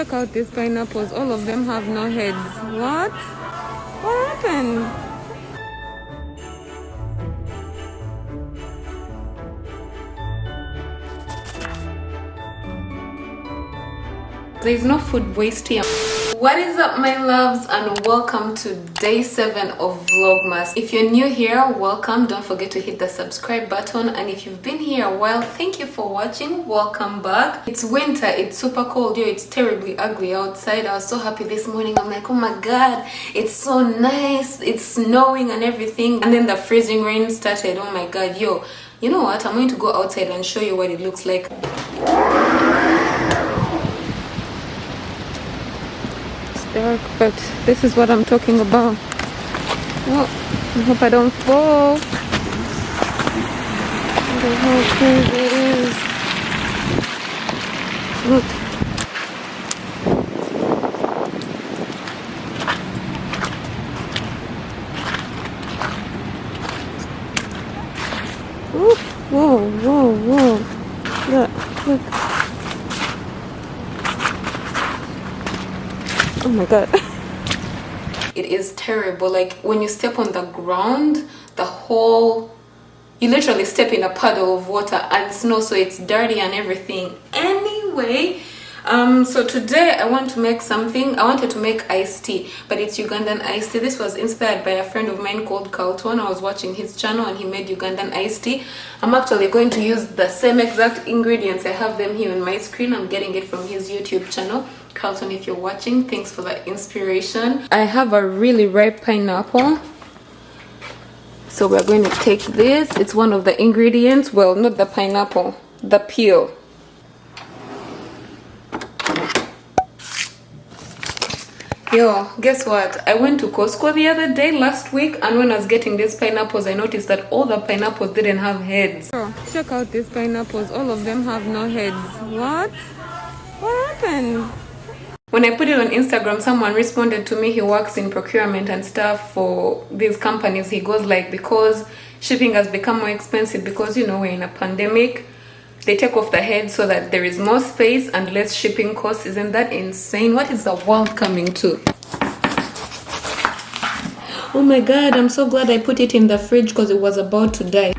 check out these pineapples. All of them have no heads. What? What happened? There's no food waste here. What is up, my loves, and welcome to day 7 of Vlogmas. If you're new here, welcome. Don't forget to hit the subscribe button, and if you've been here a while, thank you for watching. Welcome back. It's winter, it's super cold. Yo, it's terribly ugly outside. I was so happy this morning. I'm like, oh my god, it's so nice, it's snowing and everything. And then the freezing rain started. Oh my god. Yo, you know what, I'm going to go outside and show you what it looks like. Dark, but this is what I'm talking about. Oh, I hope I don't fall. Look at how crazy it is. Look. Ooh, whoa, whoa, whoa. Look, look. Oh my god. It is terrible. Like when you step on the ground, you literally step in a puddle of water and snow, so it's dirty and everything. Anyway, so today I want to make something. I wanted to make iced tea, but it's Ugandan iced tea. This was inspired by a friend of mine called Carlton. I was watching his channel and he made Ugandan iced tea. I'm actually going to use the same exact ingredients. I have them here on my screen. I'm getting it from his YouTube channel. Carlton, if you're watching, thanks for the inspiration. I have a really ripe pineapple, so we're going to take this. It's one of the ingredients. Well, not the pineapple, the peel. Yo, guess what? I went to Costco the other day, last week, and when I was getting these pineapples, I noticed that all the pineapples didn't have heads. Oh, check out these pineapples. All of them have no heads. What? What happened? When I put it on Instagram, someone responded to me. He works in procurement and stuff for these companies. He goes like, because shipping has become more expensive because, you know, we're in a pandemic, they take off the head so that there is more space and less shipping costs. Isn't that insane? What is the world coming to? Oh my god, I'm so glad I put it in the fridge because it was about to die.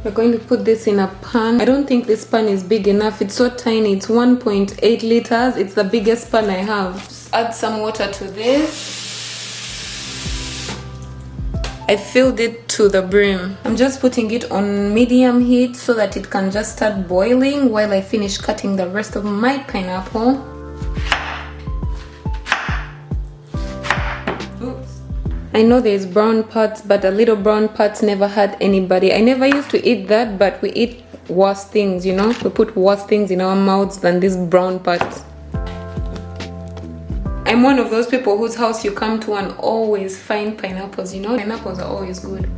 We're going to put this in a pan. I don't think this pan is big enough. It's so tiny. It's 1.8 liters. It's the biggest pan I have. Just add some water to this. I filled it to the brim. I'm just putting it on medium heat so that it can just start boiling while I finish cutting the rest of my pineapple. I know there's brown parts, but the little brown parts never hurt anybody. I never used to eat that, but we eat worse things, you know? We put worse things in our mouths than these brown parts. I'm one of those people whose house you come to and always find pineapples, you know? Pineapples are always good.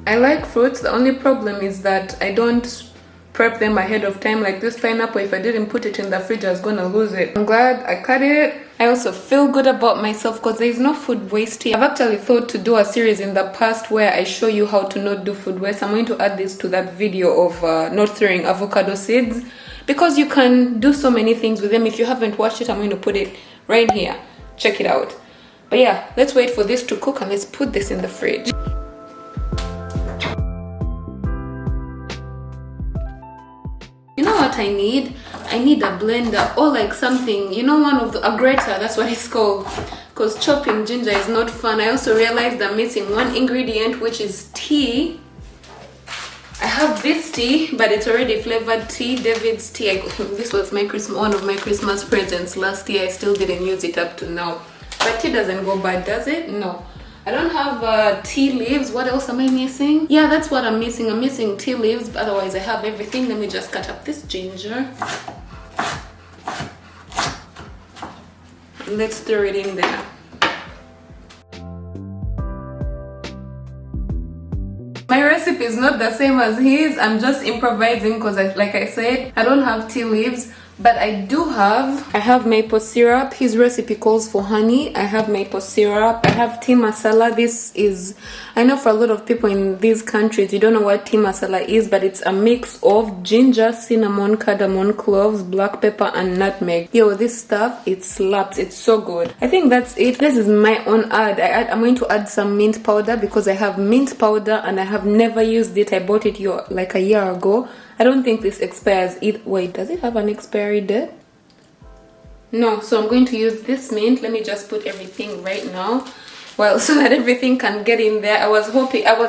I like fruits. The only problem is that I don't prep them ahead of time. Like this pineapple, if I didn't put it in the fridge, I was gonna lose it. I'm glad I cut it. I also feel good about myself because there's no food waste here. I've actually thought to do a series in the past where I show you how to not do food waste. I'm going to add this to that video of not throwing avocado seeds, because you can do so many things with them. If you haven't watched it, I'm going to put it right here. Check it out. But yeah, let's wait for this to cook and let's put this in the fridge. You know what I need? I need a blender or like something, you know, a grater, that's what it's called. Because chopping ginger is not fun. I also realized I'm missing one ingredient, which is tea. I have this tea, but it's already flavored tea, David's tea. This was one of my Christmas presents last year. I still didn't use it up to now. But tea doesn't go bad, does it? No. I don't have tea leaves. What else am I missing? Yeah, that's what I'm missing. I'm missing tea leaves, but otherwise I have everything. Let me just cut up this ginger. Let's throw it in there. My recipe is not the same as his. I'm just improvising because, like I said, I don't have tea leaves. But I have maple syrup. His recipe calls for honey. I have maple syrup. I have tea masala. This is, I know for a lot of people in these countries, you don't know what tea masala is, but it's a mix of ginger, cinnamon, cardamom, cloves, black pepper, and nutmeg. Yo, this stuff, it slaps. It's so good. I think that's it. This is my own ad. I'm going to add some mint powder because I have mint powder and I have never used it. I bought it like a year ago. I don't think this expires either. Wait, does it have an expiry date? No, so I'm going to use this mint. Let me just put everything right now. Well, so that everything can get in there. I was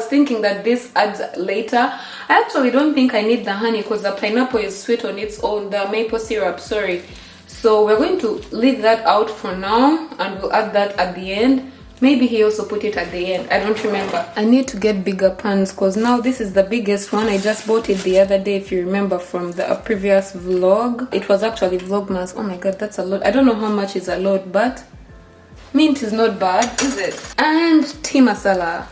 thinking that this adds later. I actually don't think I need the honey because the pineapple is sweet on its own. The maple syrup, sorry. So we're going to leave that out for now and we'll add that at the end. Maybe he also put it at the end. I don't remember. I need to get bigger pans because now this is the biggest one. I just bought it the other day, if you remember from the previous vlog. It was actually VLOGMAS. Oh my god, that's a lot. I don't know how much is a lot, but mint is not bad, is it? And tea masala.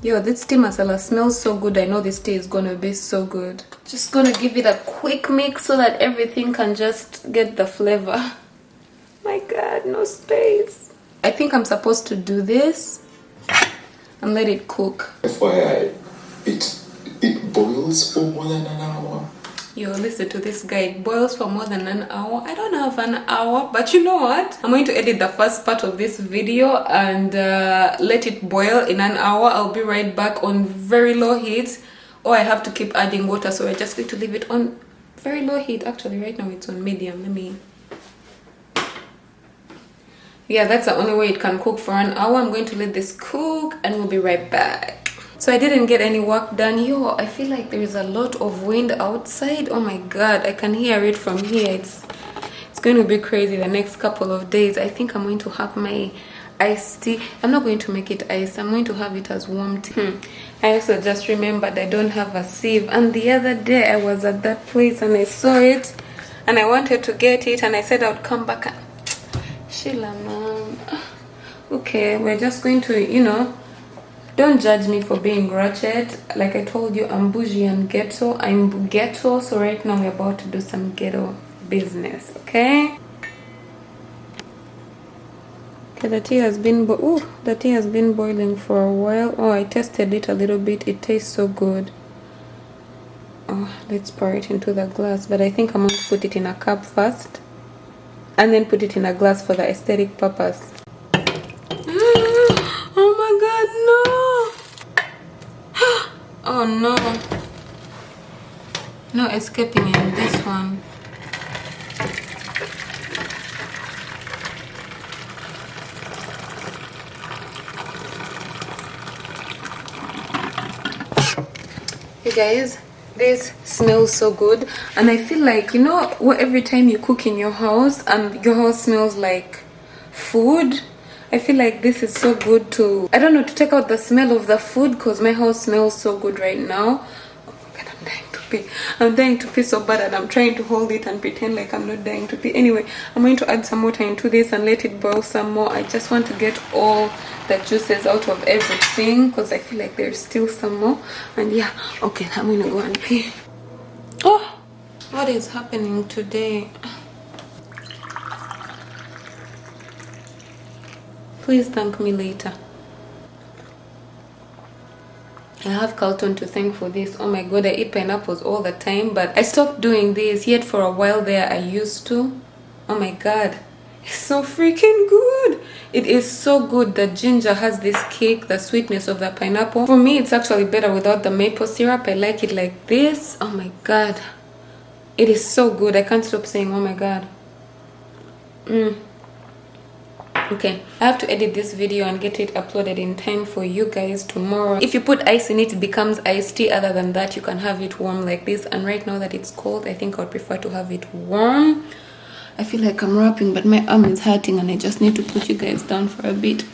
Yo, this tea masala smells so good. I know this tea is gonna be so good. Just gonna give it a quick mix so that everything can just get the flavor. My god, no space. I think I'm supposed to do this and let it cook. FYI, it boils for more than an hour. Yo, listen to this guy. It boils for more than an hour. I don't have an hour, but you know what? I'm going to edit the first part of this video and let it boil in an hour. I'll be right back on very low heat. Or I have to keep adding water, so I'm just going to leave it on very low heat. Actually, right now it's on medium. Yeah, that's the only way it can cook for an hour. I'm going to let this cook and we'll be right back. So I didn't get any work done. Yo, I feel like there is a lot of wind outside. Oh my god, I can hear it from here. It's going to be crazy the next couple of days. I think I'm going to have my iced tea. I'm not going to make it iced. I'm going to have it as warm tea. I also just remembered I don't have a sieve. And the other day I was at that place and I saw it and I wanted to get it and I said I would come back and Sheila, man. Okay, we're just going to, don't judge me for being ratchet. Like I told you, I'm bougie and ghetto. I'm ghetto, so right now we're about to do some ghetto business, okay? Okay, the tea has been boiling for a while. Oh, I tested it a little bit. It tastes so good. Oh, let's pour it into the glass. But I think I'm going to put it in a cup first. And then put it in a glass for the aesthetic purpose. Oh my god, no! Oh no. No escaping in this one. Hey guys, this smells so good and I feel like, what, every time you cook in your house and your house smells like food, I feel like this is so good to, I don't know, to take out the smell of the food because my house smells so good right now. Oh my god, I'm dying to pee. I'm dying to pee so bad and I'm trying to hold it and pretend like I'm not dying to pee. Anyway, I'm going to add some water into this and let it boil some more. I just want to get all the juices out of everything because I feel like there's still some more. And yeah, okay, I'm gonna go and pee. Oh, what is happening today? Please thank me later. I have Carlton to thank for this. Oh my god, I eat pineapples all the time, but I stopped doing this. Yet for a while there I used to. Oh my god, it's so freaking good. It is so good. The ginger has this kick, the sweetness of the pineapple. For me, it's actually better without the maple syrup. I like it like this. Oh my god, it is so good. I can't stop saying oh my god. Okay, I have to edit this video and get it uploaded in time for you guys tomorrow. If you put ice in it, it becomes iced tea. Other than that, you can have it warm like this. And right now that it's cold, I think I would prefer to have it warm. I feel like I'm rapping, but my arm is hurting and I just need to put you guys down for a bit.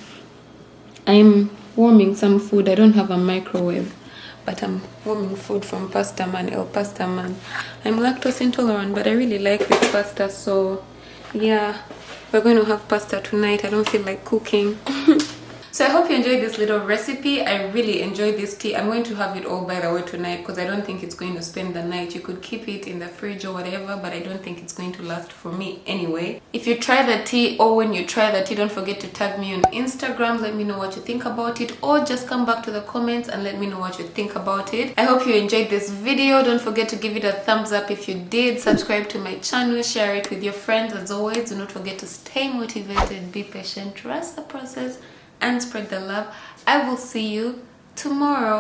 I'm warming some food. I don't have a microwave, but I'm warming food from Pasta Man, El Pasta Man. I'm lactose intolerant, but I really like this pasta, so yeah, we're going to have pasta tonight. I don't feel like cooking. So I hope you enjoyed this little recipe. I really enjoyed this tea. I'm going to have it all, by the way, tonight, because I don't think it's going to spend the night. You could keep it in the fridge or whatever, but I don't think it's going to last for me anyway. If you try the tea, or when you try the tea, don't forget to tag me on Instagram. Let me know what you think about it, or just come back to the comments and let me know what you think about it. I hope you enjoyed this video. Don't forget to give it a thumbs up if you did. Subscribe to my channel, share it with your friends. As always, do not forget to stay motivated, be patient, trust the process, and spread the love. I will see you tomorrow.